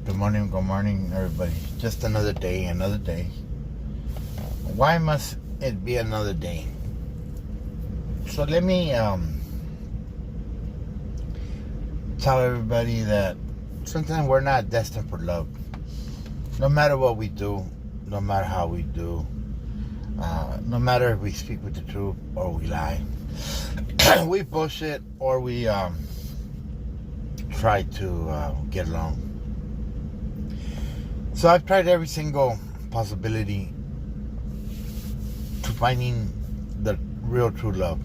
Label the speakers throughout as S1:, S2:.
S1: Good morning, everybody. Just another day, another day. Why must it be another day? So let me tell everybody that sometimes we're not destined for love. No matter what we do, no matter how we do, no matter if we speak with the truth or we lie, we bullshit or we try to get along. So I've tried every single possibility to finding the real true love.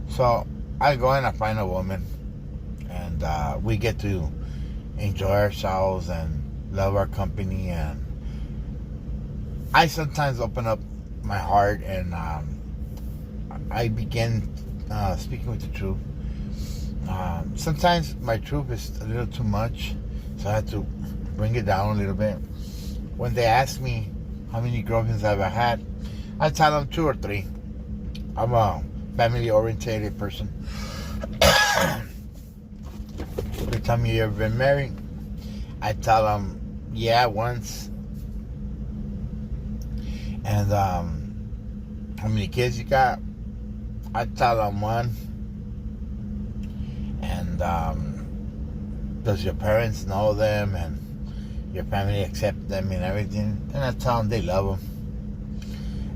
S1: So I go and I find a woman, and we get to enjoy ourselves and love our company. And I sometimes open up my heart and I begin speaking with the truth. Sometimes my truth is a little too much, so I have to bring it down a little bit. When they ask me how many girlfriends I've had, I tell them 2 or 3. I'm a family-oriented person. They tell me, you ever been married? I tell them, yeah, once. And how many kids you got? I tell them 1. And does your parents know them and your family accept them and everything? And I tell them they love them.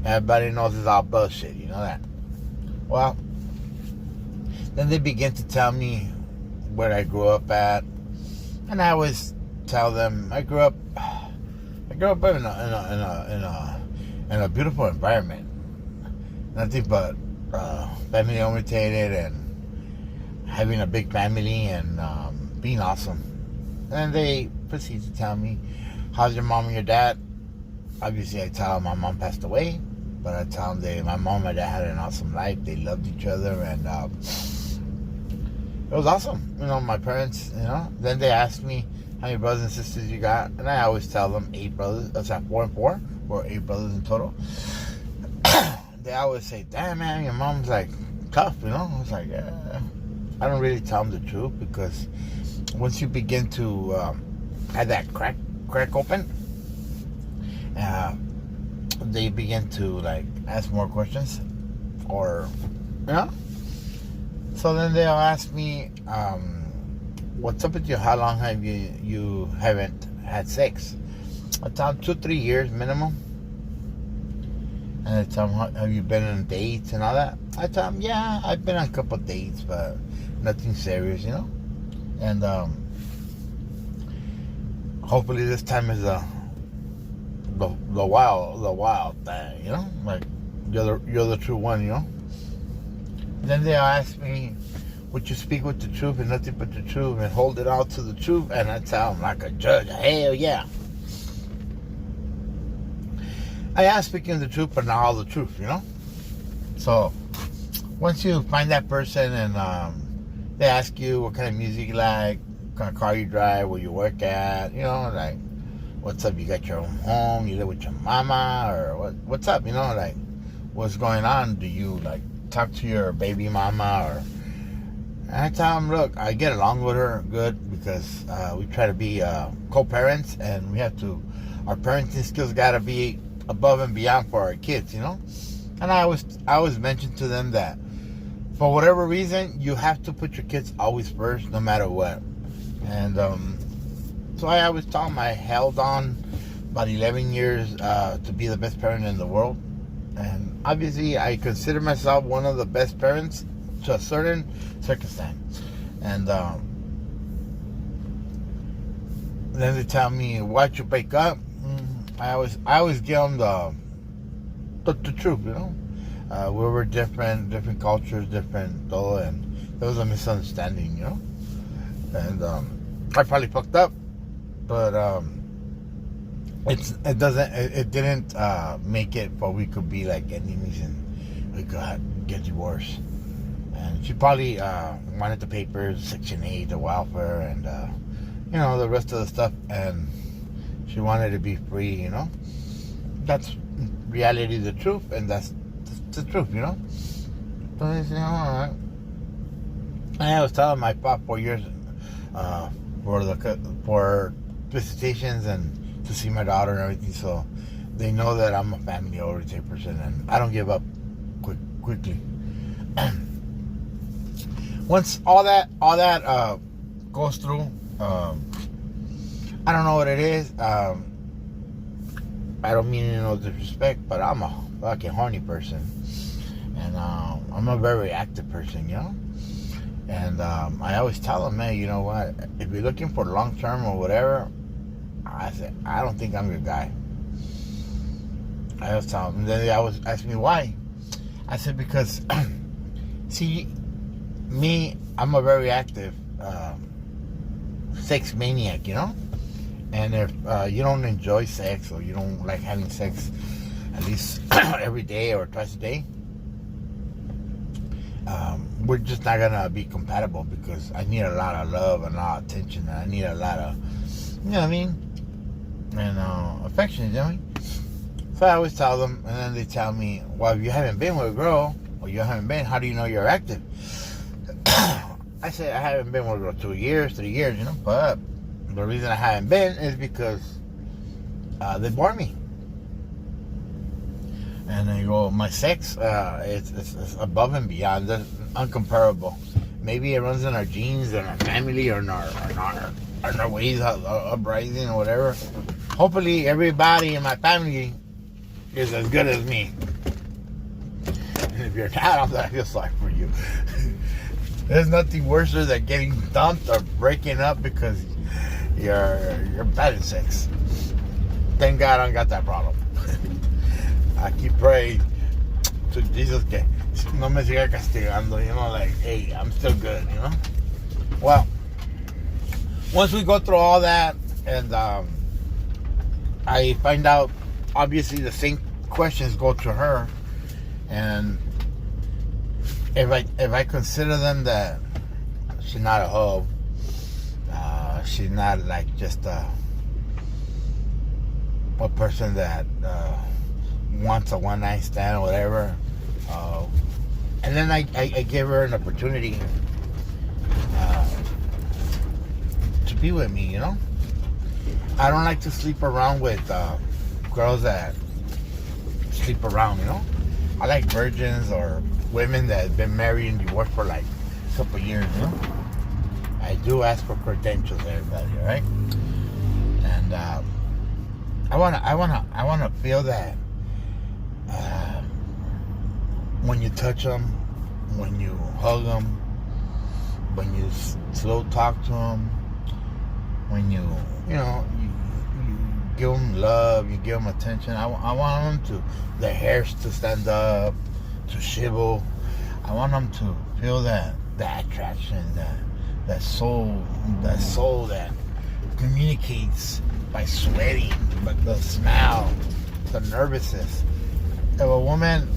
S1: Everybody knows it's all bullshit, you know that. Well, then they begin to tell me where I grew up at, and I always tell them I grew up in a beautiful environment, nothing but family oriented and having a big family and being awesome. And they proceed to tell me, how's your mom and your dad? Obviously, I tell them my mom passed away, but I tell them my mom and my dad had an awesome life. They loved each other, and it was awesome. You know, my parents, Then they ask me how many brothers and sisters you got, and I always tell them 8 brothers. That's 4 and 4, or 8 brothers in total. They always say, damn, man, your mom's like tough, I was like, yeah. I don't really tell them the truth, because once you begin to have that crack open, they begin to ask more questions, or So then they'll ask me, what's up with you? How long have you haven't had sex? I tell them 2-3 years minimum. And I tell them, have you been on dates and all that? I tell them, yeah, I've been on a couple of dates, but nothing serious, And hopefully this time is the wild thing, like you're the true one, Then they'll ask me, would you speak with the truth and nothing but the truth and hold it all to the truth? And I tell them like a judge, hell yeah. I am speaking the truth, but not all the truth, So once you find that person and they ask you what kind of music you like, what kind of car you drive, where you work at, what's up, you got your own home, you live with your mama, or what's up, what's going on? Do you talk to your baby mama? Or I tell them, look, I get along with her good, because we try to be co-parents, and we have to, our parenting skills got to be above and beyond for our kids, And I always mention to them that for whatever reason, you have to put your kids always first, no matter what. And so I always tell them I held on about 11 years to be the best parent in the world. And obviously, I consider myself one of the best parents to a certain circumstance. And then they tell me, why'd you break up? I always give them the truth, we were different cultures, different though, and there was a misunderstanding, And I probably fucked up, but it didn't make it where we could be like enemies and we could get divorced. And she probably wanted the papers, Section 8, the welfare, and the rest of the stuff, and she wanted to be free, That's reality, the truth, and that's the truth, So I said, all right. I was telling my 4 years for visitations and to see my daughter and everything. So they know that I'm a family oriented person and I don't give up quickly. Once all that goes through, I don't know what it is. I don't mean no disrespect, but I'm a fucking horny person, and I'm a very active person, you know. And I always tell them, man, you know what? If you're looking for long term or whatever, I said I don't think I'm your guy. I always tell them. And then they always ask me why. I said because, see, me, I'm a very active sex maniac, you know. And if you don't enjoy sex or you don't like having sex at least every day or twice a day, we're just not gonna be compatible because I need a lot of love and a lot of attention and I need a lot of, you know what I mean, and affection, you know what I mean? So I always tell them, and then they tell me, well, if you haven't been with a girl or you haven't been, how do you know you're active? I said I haven't been with a girl 2 years, 3 years, you know, but the reason I haven't been is because they bore me. And they go, my sex, it's above and beyond, it's uncomparable. Maybe it runs in our genes, in our family, or in our ways of uprising or whatever. Hopefully, everybody in my family is as good as me. And if you're not, I feel sorry for you. There's nothing worse than getting dumped or breaking up because you're bad at sex. Thank God I don't got that problem. I keep praying to Jesus que no me siga castigando, you know, like, hey, I'm still good, you know. Well, once we go through all that, and I find out, obviously the same questions go to her, and if I consider them that she's not a hoe, she's not like just a person that wants a one night stand or whatever, and then I give her an opportunity to be with me, you know. I don't like to sleep around with girls that sleep around, you know. I like virgins or women that have been married and divorced for like a couple years, you know. I do ask for credentials, everybody, right? And I wanna feel that when you touch them, when you hug them, when you slow talk to them, when you give them love, you give them attention. I want them to, their hairs to stand up, to shiver. I want them to feel that attraction, that soul that communicates by sweating, but the smell, the nervousness. If a woman,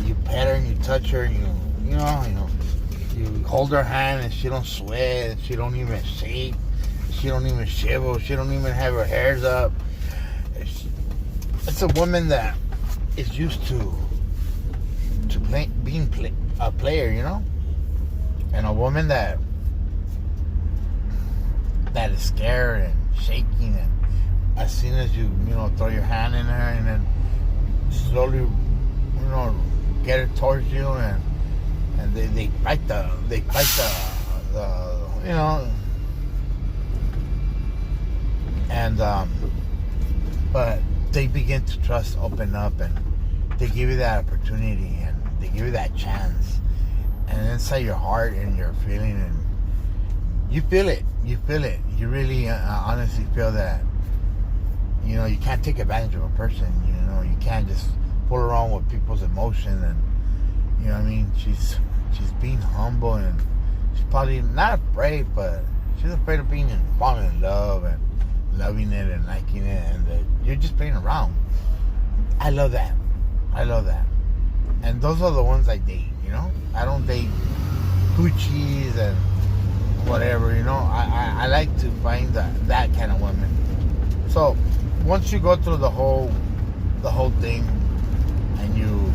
S1: you pet her and you touch her, and you hold her hand and she don't sweat, she don't even shake, she don't even shiver, she don't even have her hairs up. It's a woman that is used to being a player, you know, and a woman that is scared and shaking, and as soon as you throw your hand in her and then slowly get it towards you, and they fight the but they begin to trust, open up, and they give you that opportunity, and they give you that chance, and inside your heart and your feeling, and you feel it, you really honestly feel that you can't take advantage of a person, you can't just fool around with people's emotion, and you know what I mean, she's being humble, and she's probably not afraid, but she's afraid of falling in love and loving it and liking it, and you're just playing around. I love that, and those are the ones I date. I don't date hoochies and whatever. I like to find that kind of woman. So once you go through the whole thing, and you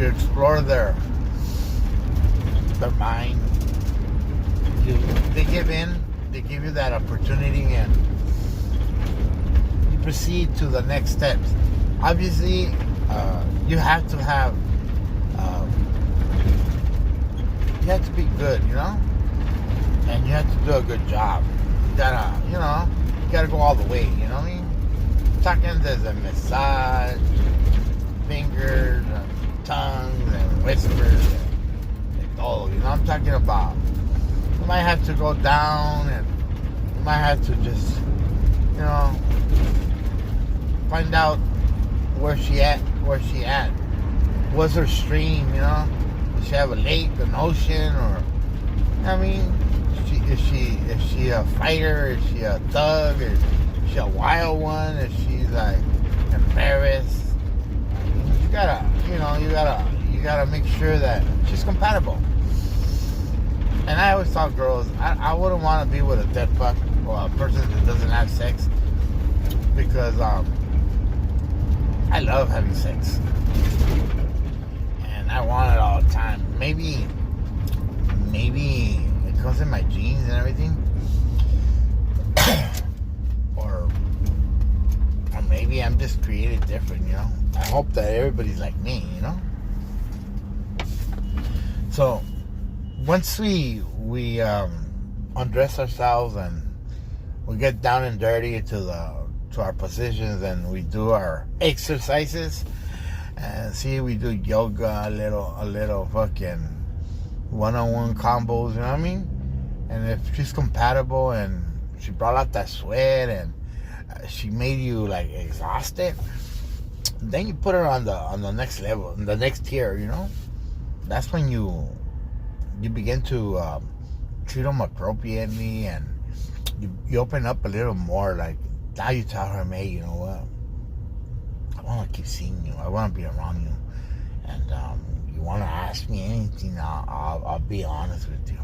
S1: explore their mind, they give in, they give you that opportunity, and you proceed to the next steps. Obviously, you have to have, you have to be good, and you have to do a good job. You gotta go all the way, you know what I mean? Talking there's a massage, fingers, and tongues, and whispers, and all, I'm talking about. You might have to go down, and you might have to just, find out where she at. What's her stream, Does she have a lake, an ocean, or, is she a fighter? Is she a thug? Is she a wild one? Is she like embarrassed? You gotta make sure that she's compatible. And I always tell girls, I wouldn't want to be with a dead fuck or a person that doesn't have sex, because I love having sex and I want it all the time. Maybe it comes in my genes and everything, or maybe I'm just created different. I hope that everybody's like me. So once we undress ourselves and we get down and dirty to our positions, and we do our exercises, and we do yoga, a little fucking one-on-one combos, you know what I mean? And if she's compatible and she brought out that sweat and she made you like exhausted, then you put her on the next level, the next tier, That's when you begin to treat them appropriately, and you open up a little more. Like, now you tell her, hey, you know what? I want to keep seeing you. I want to be around you. And you want to ask me anything, I'll be honest with you.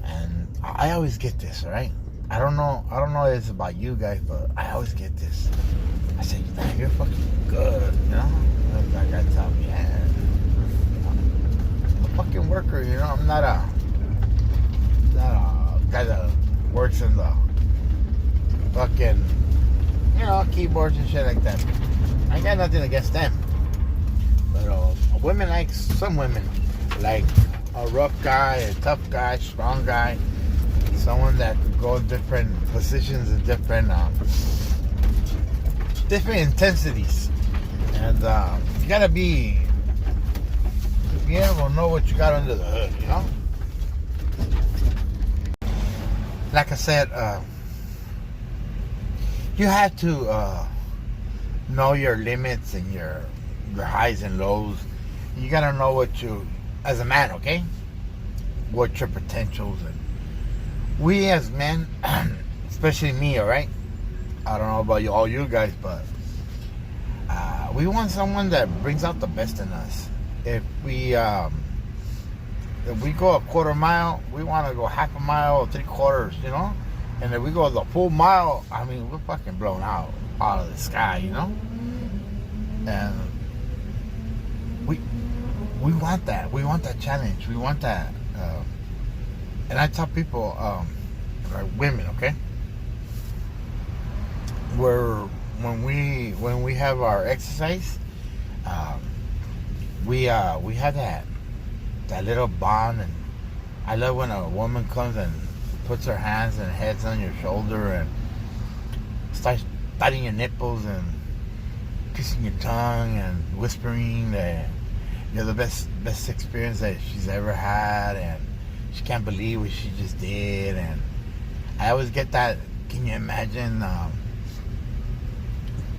S1: And I always get this, right? I don't know if it's about you guys, but I always get this. I say, man, you're fucking good, That guy tell me, yeah. I'm a fucking worker, I'm not a guy that works in the fucking, keyboards and shit like that. I got nothing against them. But some women like a rough guy, a tough guy, strong guy, someone that could go in different positions and different intensities. And you gotta be able to know what you got under the hood, Like I said, you have to know your limits and your highs and lows. You gotta know what you, as a man, okay, what your potentials. And we as men, especially me, all right, I don't know about all you guys, but we want someone that brings out the best in us. If we go a quarter mile, we want to go half a mile or 3/4, And if we go the full mile, we're fucking blown out of the sky, And we want that. We want that challenge. We want that. And I tell people, like women, okay, when we have our exercise, we have that little bond. And I love when a woman comes and puts her hands and heads on your shoulder and starts biting your nipples and kissing your tongue and whispering that you're the best experience that she's ever had, and she can't believe what she just did. And I always get that, can you imagine,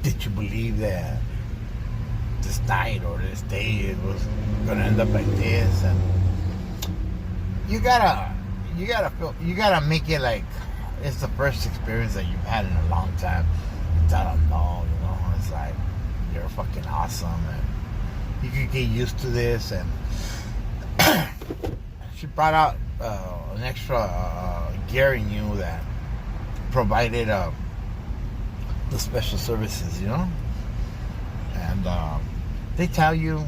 S1: did you believe that this night or this day it was gonna end up like this? And you gotta make it like it's the first experience that you've had in a long time. You tell them, no, it's like, you're fucking awesome, and you can get used to this. And she brought out an extra gear in you that provided the special services, And they tell you,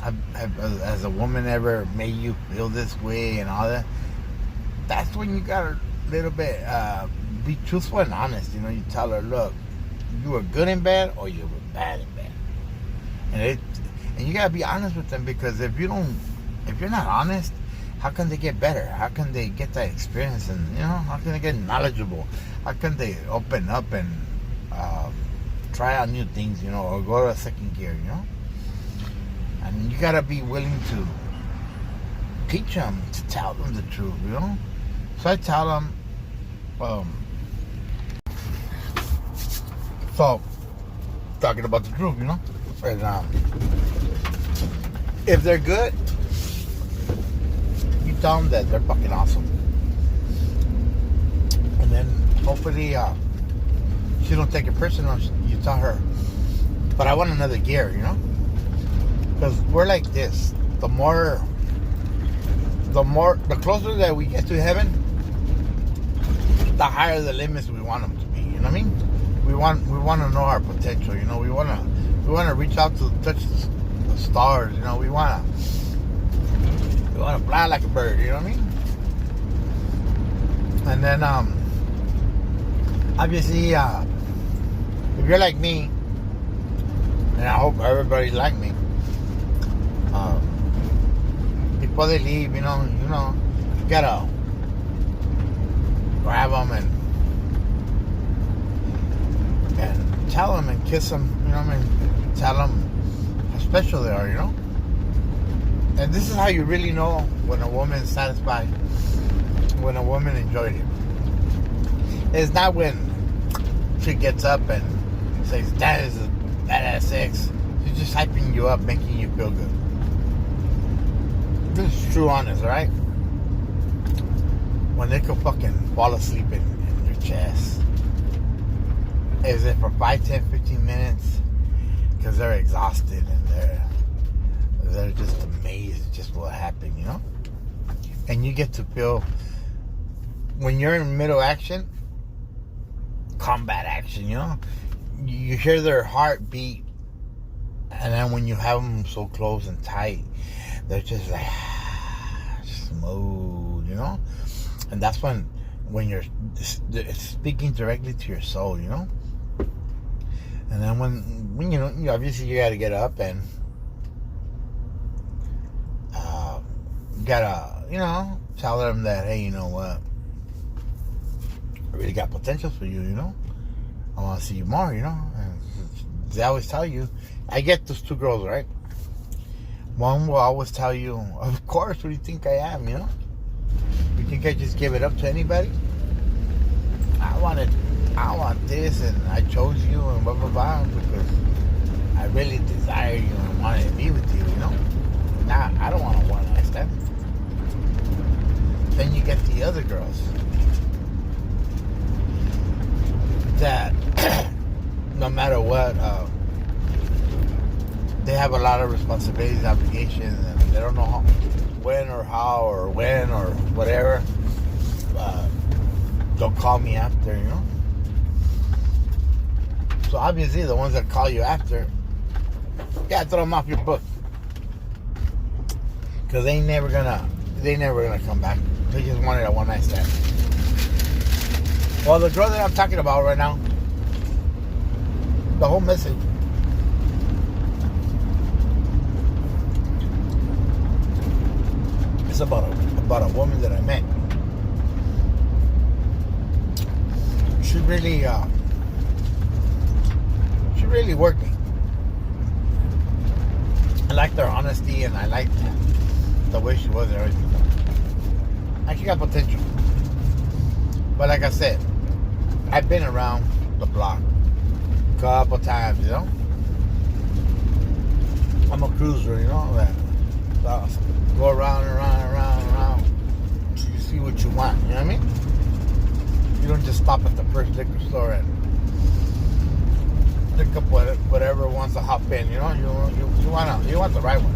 S1: has a woman ever made you feel this way and all that? That's when you gotta be truthful and honest. You know, you tell her, look, you were good in bed or you were bad in bed, and you gotta be honest with them, because if you're not honest, how can they get better? How can they get that experience? And how can they get knowledgeable? How can they open up and try out new things? Or go to a second gear. And you gotta be willing to teach them, to tell them the truth. So I tell them. So talking about the truth, and if they're good, you tell them that they're fucking awesome, and then hopefully she don't take it personal. You tell her, but I want another gear, because we're like this. The closer that we get to heaven, the higher the limits we want them to be. You know what I mean? We want to know our potential. We want to reach out to touch the stars. We want to fly like a bird. You know what I mean? And then obviously, if you're like me, and I hope everybody's like me, before they leave, you gotta grab them and tell them and kiss them, tell them how special they are, And this is how you really know when a woman is satisfied, when a woman enjoyed it. It's not when she gets up and says, that is a badass sex. She's just hyping you up, making you feel good. This is true honest, right? When they could fucking fall asleep in your chest. Is it for 5, 10, 15 minutes? Because they're exhausted and they're just amazed at just what happened, And you get to feel, when you're in middle action, combat action, you hear their heartbeat, and then when you have them so close and tight, they're just like smooth, And that's when you're speaking directly to your soul, And then when obviously you got to get up and you gotta, tell them that, hey, you know what, I really got potential for you, I want to see you more, And they always tell you, I get those two girls, right? One will always tell you, of course, what do you think I am, You think I just give it up to anybody? I want this, and I chose you, and blah, blah, blah, because I really desire you and wanted to be with you, Nah, I don't want a one-night stand. Then you get the other girls that, no matter what, they have a lot of responsibilities, obligations, and they don't know when or how or when or whatever. Don't call me after, So obviously the ones that call you after, throw them off your book, because they never gonna come back. They just wanted a one night stand. Well, the girl that I'm talking about right now, the whole message is about a woman that I met. She really worked me. I liked her honesty, and I liked the way she was and everything. And she got potential. But like I said, I've been around the block a couple times, I'm a cruiser, that go around and around and around and around till you see what you want, you know what I mean? You don't just stop at the first liquor store and pick up whatever wants to hop in, you want the right one.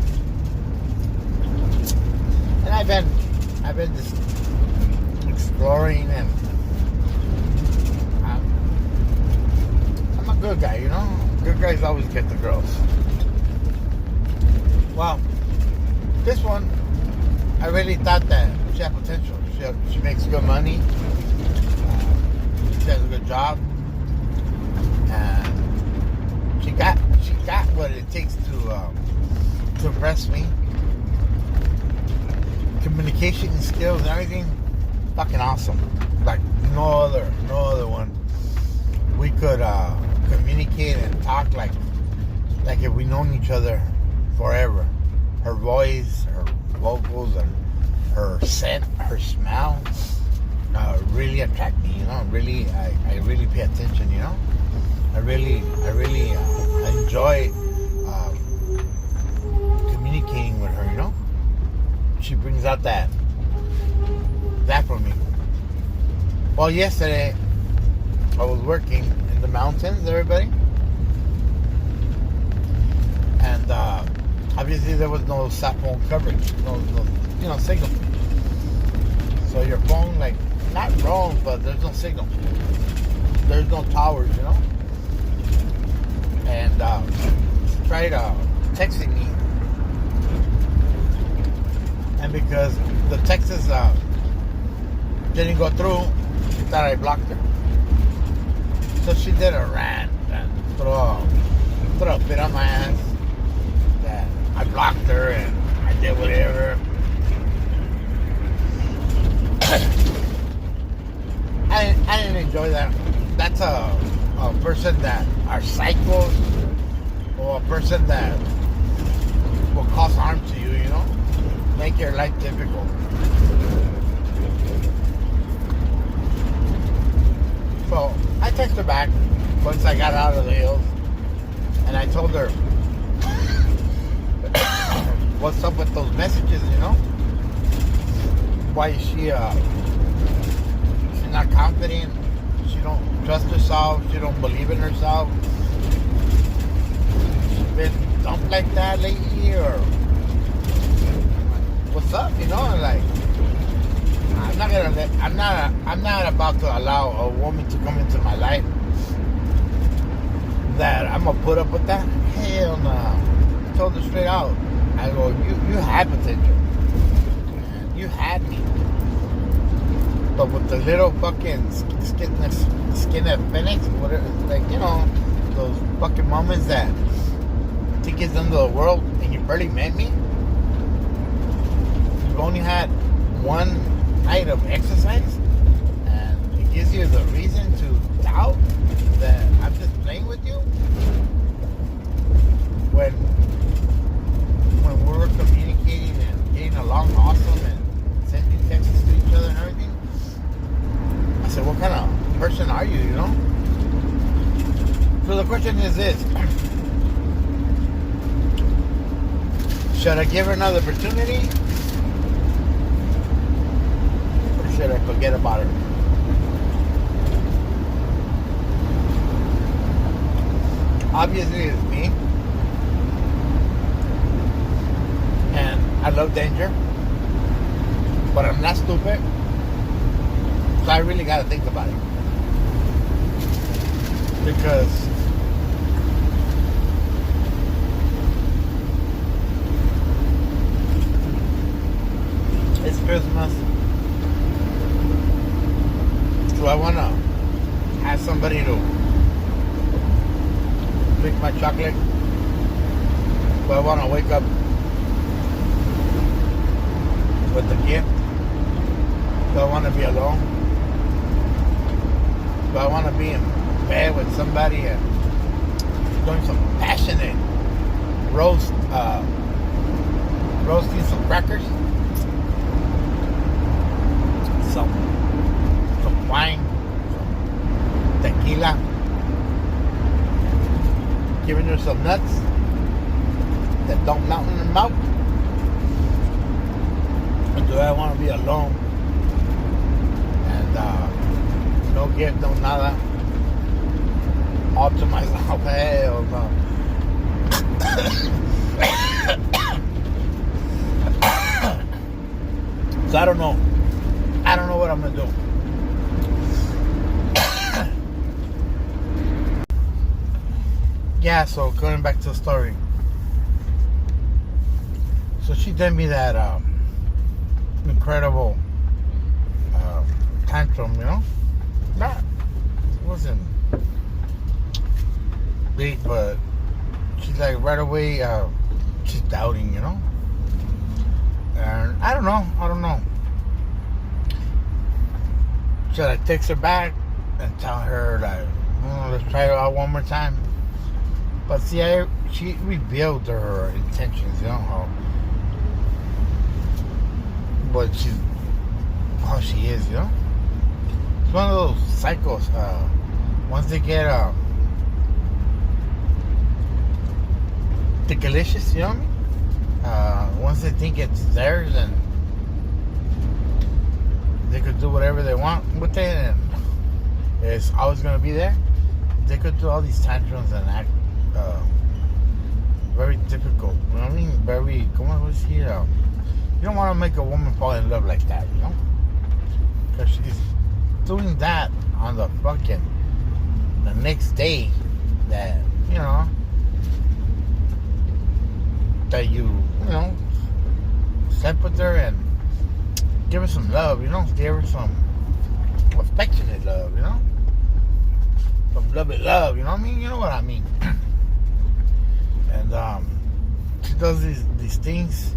S1: And I've been just exploring, and I'm a good guy, Good guys always get the girls. Well, this one, I really thought that she had potential. She makes good money. job, and she got what it takes to impress me. Communication skills and everything, fucking awesome. Like no other one. We could communicate and talk like if we known each other forever. Her voice, her vocals, and her scent, her smell really attract me. You know, really, I really pay attention. You know, I really enjoy communicating with her. You know, she brings out that for me. Well, yesterday I was working in the mountains, everybody, and obviously there was no cell phone coverage, no signal. So your phone, like, not wrong, but there's no signal. There's no towers, you know. And she tried texting me, and because the texts didn't go through, she thought I blocked her. So she did a rant and threw a bit on my ass that I blocked her and I did whatever. I didn't enjoy that. That's a person that are psychos, or a person that will cause harm to you, you know? Make your life difficult. So I texted her back once I got out of the hills, and I told her what's up with those messages, you know? Why is she's not confident, she don't trust herself, she don't believe in herself. She's been dumped like that lately, or what's up, you know? Like, I'm not about to allow a woman to come into my life that I'm gonna put up with that. Hell no. I told her straight out. I go, you had potential. You had me. But with the little fucking skinhead Phoenix, whatever, like, you know, those fucking moments that take us into the world and you barely met me. You've only had one night of exercise, and it gives you the reason to doubt that I'm just playing with you. When we were communicating and getting along awesome and sending texts to each other and everything, I said, what kind of person are you, you know? So the question is this: should I give her another opportunity? Should I forget about her? Obviously it's me, and I love danger, but I'm not stupid, so I really gotta think about it, because it's Christmas. Do I want to have somebody to drink my chocolate? Do I want to wake up with a gift? Do I want to be alone? Do I want to be in bed with somebody and doing some passionate roasting some crackers? Some wine, some tequila, giving her some nuts that don't melt in her mouth? Or do I want to be alone and no gift, no nada, all to myself? Hell no. So I don't know what I'm gonna do. Yeah, so going back to the story. So she did me that incredible tantrum, you know? Nah, house and wait, but she's like right away, she's doubting, you know. And I don't know. Should I text her back and tell her like, let's try it out one more time? But see, she revealed her intentions, you know, how she is, you know. It's one of those cycles. Once they get delicious, you know what I mean? Once they think it's theirs and they could do whatever they want with it and it's always going to be there, they could do all these tantrums and act very difficult. You know what I mean? Very, como decir, you don't want to make a woman fall in love like that, you know? Because she's doing that on the next day that, you know, that you know, slept with her and give her some love, you know? Give her some affectionate love, you know? Some love, you know what I mean? You know what I mean? And she does these things.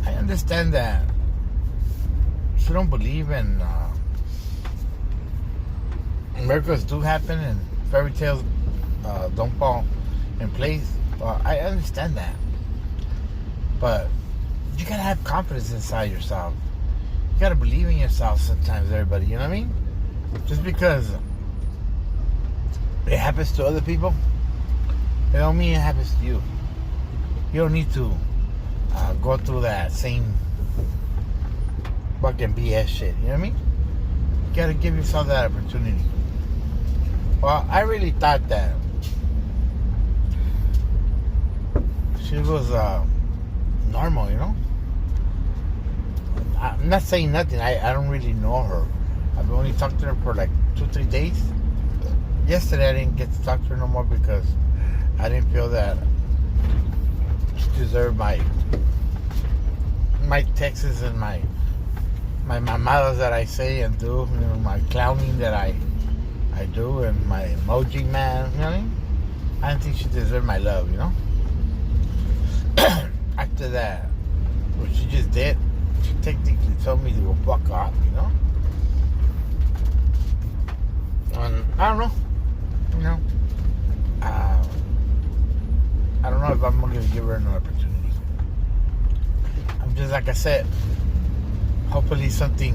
S1: I understand that she don't believe in miracles do happen and fairy tales don't fall in place. I understand that. But you gotta have confidence inside yourself. You gotta believe in yourself sometimes, everybody, you know what I mean? Just because it happens to other people, it don't mean it happens to you. You don't need to go through that same fucking BS shit, you know what I mean? You gotta give yourself that opportunity. Well, I really thought that she was normal, you know? I'm not saying nothing. I don't really know her. I've only talked to her for like 2-3 days. Yesterday I didn't get to talk to her no more because I didn't feel that she deserved my texts and my mamadas that I say and do, you know, my clowning that I do and my emoji man, you know what I mean? I didn't think she deserved my love, you know? After that, what she just did, she technically told me to go fuck off, you know? And I don't know, you know? I don't know if I'm gonna give her another opportunity. I'm just, like I said, hopefully something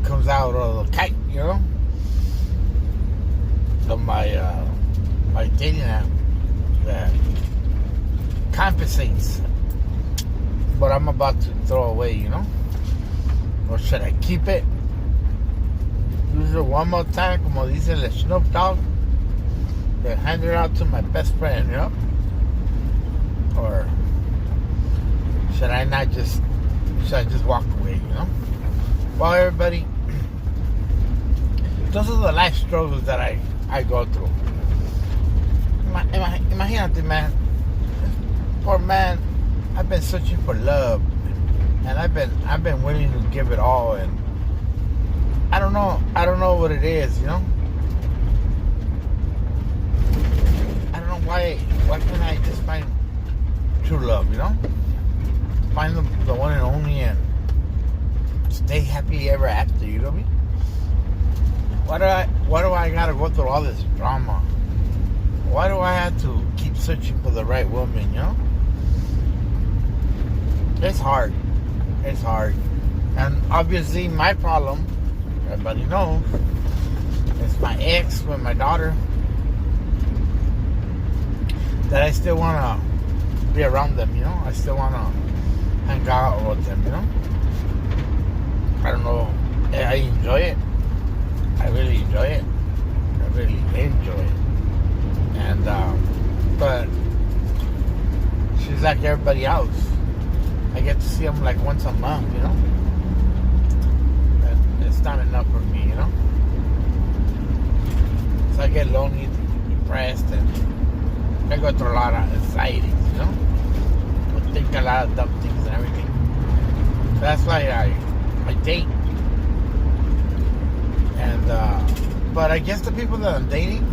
S1: comes out of the kite, you know? Of my dating app that compensates what I'm about to throw away, you know? Or should I keep it? Use it one more time, como dice el Snoop Dogg, then hand it out to my best friend, you know? Or should I just walk away, you know? Well, everybody, those are the life struggles that I go through. Imagínate, man. Poor man, I've been searching for love, and I've been willing to give it all, and I don't know what it is, you know. I don't know why can't I just find true love, you know? Find the one and only and stay happy ever after, you know what I mean? Why do I gotta go through all this drama? Why do I have to keep searching for the right woman, you know? It's hard. And obviously my problem, everybody knows, is my ex with my daughter. That I still want to be around them, you know? I still want to hang out with them, you know? I don't know. I enjoy it. I really enjoy it. And, but she's like everybody else. I get to see them like once a month, you know? And it's not enough for me, you know? So I get lonely, depressed, and I go through a lot of anxieties, you know? I think a lot of dumb things and everything. So that's why I date. And But I guess the people that I'm dating,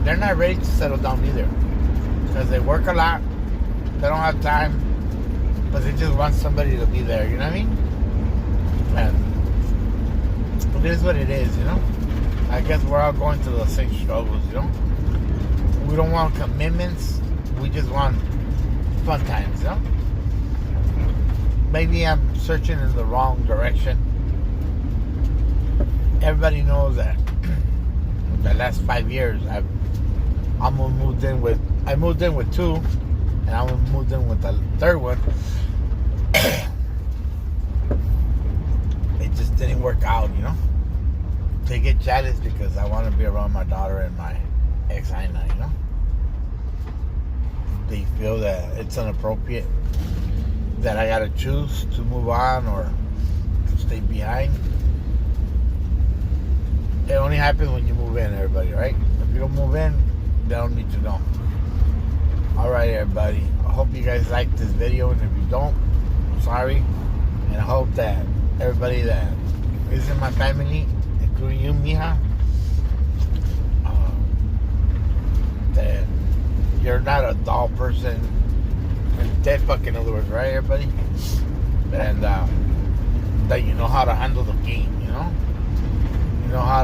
S1: they're not ready to settle down either. Because they work a lot. They don't have time. But they just want somebody to be there. You know what I mean? And it is what it is, you know? I guess we're all going through the same struggles, you know? We don't want commitments. We just want fun times, you know? Maybe I'm searching in the wrong direction. Everybody knows that the last 5 years I moved in with two, and I moved in with the third one. It just didn't work out, you know. They get jealous because I want to be around my daughter and my ex-Ina, you know. They feel that it's inappropriate, that I gotta choose to move on or to stay behind. It only happens when you move in, everybody, right? If you don't move in, they don't need to know. Alright, everybody. I hope you guys liked this video, and if you don't, I'm sorry. And I hope that everybody that is in my family, including you, mija, that you're not a doll person. Dead fuck, in other words, right, everybody? And that you know how to handle the game, you know? You know how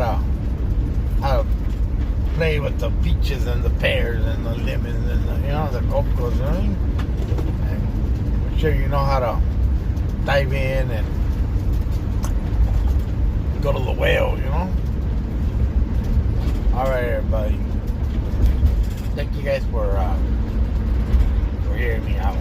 S1: to play with the peaches and the pears and the lemons and the, you know, the cocos, you know what I mean? And make sure you know how to dive in and go to the whale, you know? Alright, everybody. Thank you guys for hearing me out.